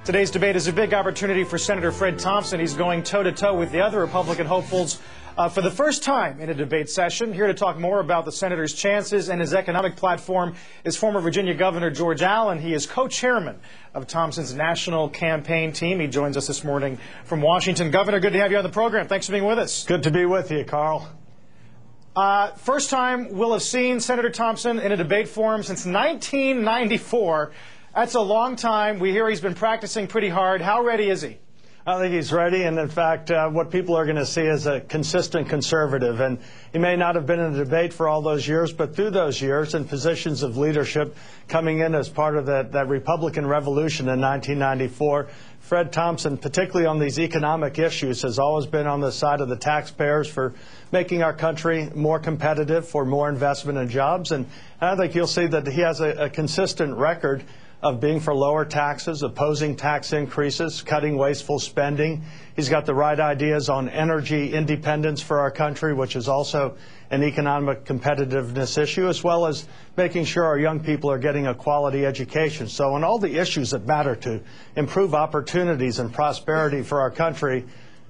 Today's debate is a big opportunity for Senator Fred Thompson. He's going toe-to-toe with the other Republican hopefuls for the first time in a debate session. Here to talk more about the senator's chances and his economic platform is former Virginia Governor George Allen. He is co-chairman of Thompson's national campaign team. He joins us this morning from Washington. Governor, good to have you on the program. Thanks for being with us. Good to be with you, Carl. First time we'll have seen Senator Thompson in a debate forum since 1994. That's a long time. We hear he's been practicing pretty hard. How ready is he? I think he's ready, and in fact, what people are going to see is a consistent conservative. And he may not have been in a debate for all those years, but through those years in positions of leadership, coming in as part of that Republican revolution in 1994, Fred Thompson, particularly on these economic issues, has always been on the side of the taxpayers for making our country more competitive, for more investment in jobs. And I think you'll see that he has a consistent record of being for lower taxes, opposing tax increases, cutting wasteful spending. He's got the right ideas on energy independence for our country, which is also an economic competitiveness issue, as well as making sure our young people are getting a quality education. So on all the issues that matter to improve opportunities and prosperity for our country,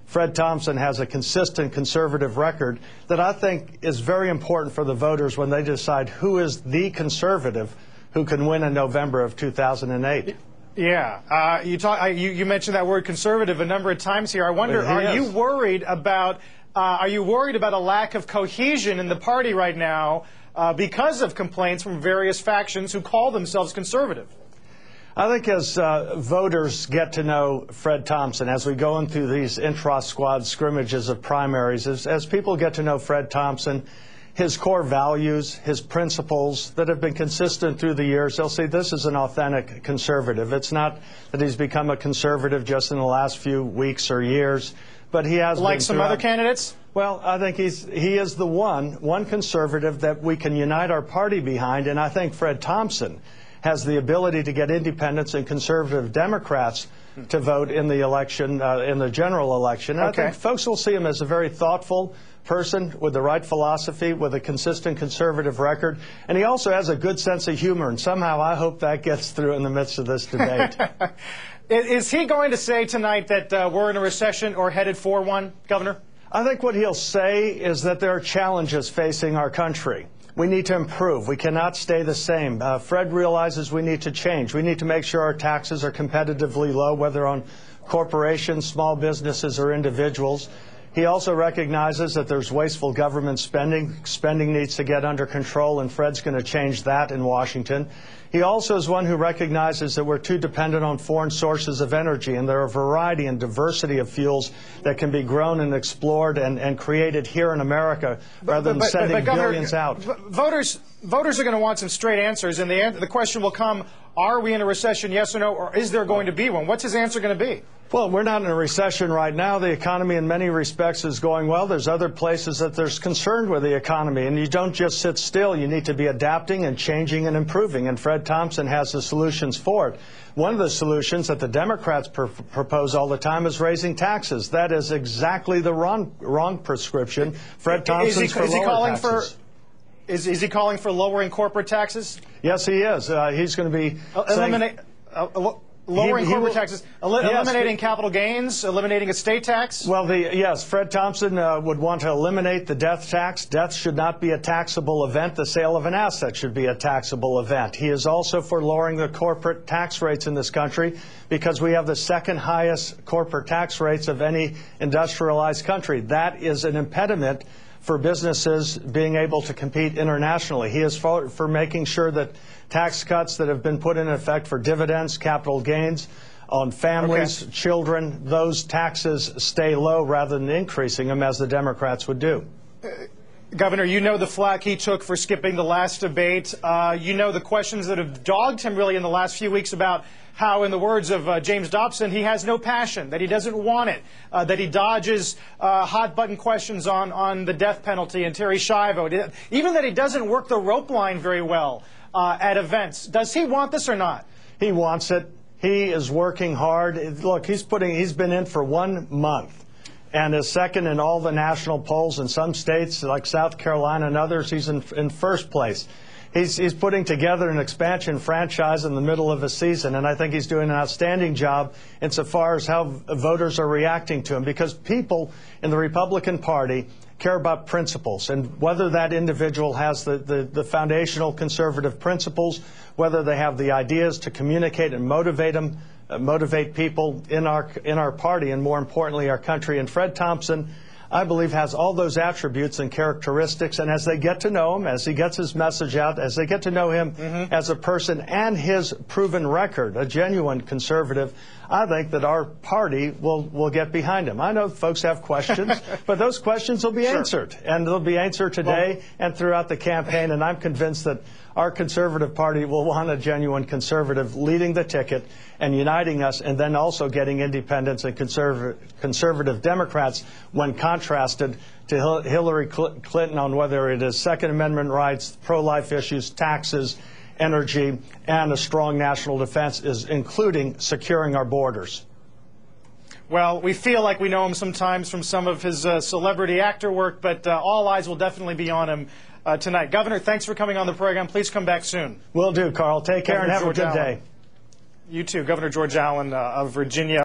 Fred Thompson has a consistent conservative record that I think is very important for the voters when they decide who is the conservative who can win in November of 2008. Yeah, you mentioned that word conservative a number of times here. I wonder, are you worried about a lack of cohesion in the party right now because of complaints from various factions who call themselves conservative? I think as voters get to know Fred Thompson, as we go into these intra-squad scrimmages of primaries, as people get to know Fred Thompson, his core values, his principles that have been consistent through the years, they'll see this is an authentic conservative. It's not that he's become a conservative just in the last few weeks or years, but he has like some other candidates? Well, I think he is the one conservative that we can unite our party behind, and I think Fred Thompson has the ability to get independents and conservative Democrats to vote in the election, in the general election. And I think folks will see him as a very thoughtful person with the right philosophy, with a consistent conservative record. And he also has a good sense of humor, and somehow I hope that gets through in the midst of this debate. Is he going to say tonight that we're in a recession or headed for one, Governor? I think what he'll say is that there are challenges facing our country. We need to improve. We cannot stay the same. Fred realizes we need to change. We need to make sure our taxes are competitively low, whether on corporations, small businesses, or individuals. He also recognizes that there's wasteful government spending. Spending needs to get under control, and Fred's going to change that in Washington. He also is one who recognizes that we're too dependent on foreign sources of energy, and there are a variety and diversity of fuels that can be grown and explored and created here in America rather than sending billions out. Voters are going to want some straight answers, and the question will come, are we in a recession, yes or no, or is there going to be one? What's his answer going to be? Well, we're not in a recession right now. The economy in many respects is going well. There's other places that there's concern with the economy, and you don't just sit still. You need to be adapting and changing and improving, and Fred Thompson has the solutions for it. One of the solutions that the Democrats propose all the time is raising taxes. That is exactly the wrong prescription. Fred Thompson's for lower taxes. Is he calling for lowering corporate taxes? Yes, he is. He's going to be lowering corporate taxes, eliminating capital gains, eliminating estate tax? Well, yes, Fred Thompson would want to eliminate the death tax. Death should not be a taxable event. The sale of an asset should be a taxable event. He is also for lowering the corporate tax rates in this country because we have the second highest corporate tax rates of any industrialized country. That is an impediment for businesses being able to compete internationally. He is for making sure that tax cuts that have been put in effect for dividends, capital gains, on families, children, those taxes stay low rather than increasing them as the Democrats would do. Governor, you know the flack he took for skipping the last debate. You know the questions that have dogged him really in the last few weeks about how, in the words of James Dobson, he has no passion, that he doesn't want it, that he dodges hot-button questions on the death penalty and Terry Schiavo, even that he doesn't work the rope line very well at events. Does he want this or not? He wants it. He is working hard. Look, he's been in for 1 month and is second in all the national polls. In some states, like South Carolina and others, he's in first place. he's putting together an expansion franchise in the middle of a season, and I think he's doing an outstanding job insofar as how voters are reacting to him, because people in the Republican Party care about principles, and whether that individual has the foundational conservative principles, whether they have the ideas to communicate and motivate people in our party, and more importantly, our country. And Fred Thompson, I believe, has all those attributes and characteristics, and as they get to know him, as he gets his message out, as they get to know him as a person and his proven record, a genuine conservative, I think that our party will get behind him. I know folks have questions, but those questions will be answered, and they'll be answered today and throughout the campaign, and I'm convinced that our conservative party will want a genuine conservative leading the ticket and uniting us, and then also getting independents and conservative Democrats when contrasted to Hillary Clinton on whether it is Second Amendment rights, pro-life issues, taxes, energy, and a strong national defense, including securing our borders. Well, we feel like we know him sometimes from some of his celebrity actor work, but all eyes will definitely be on him tonight. Governor, thanks for coming on the program. Please come back soon. Will do, Carl. Take care and have a good day. You too. Governor George Allen of Virginia.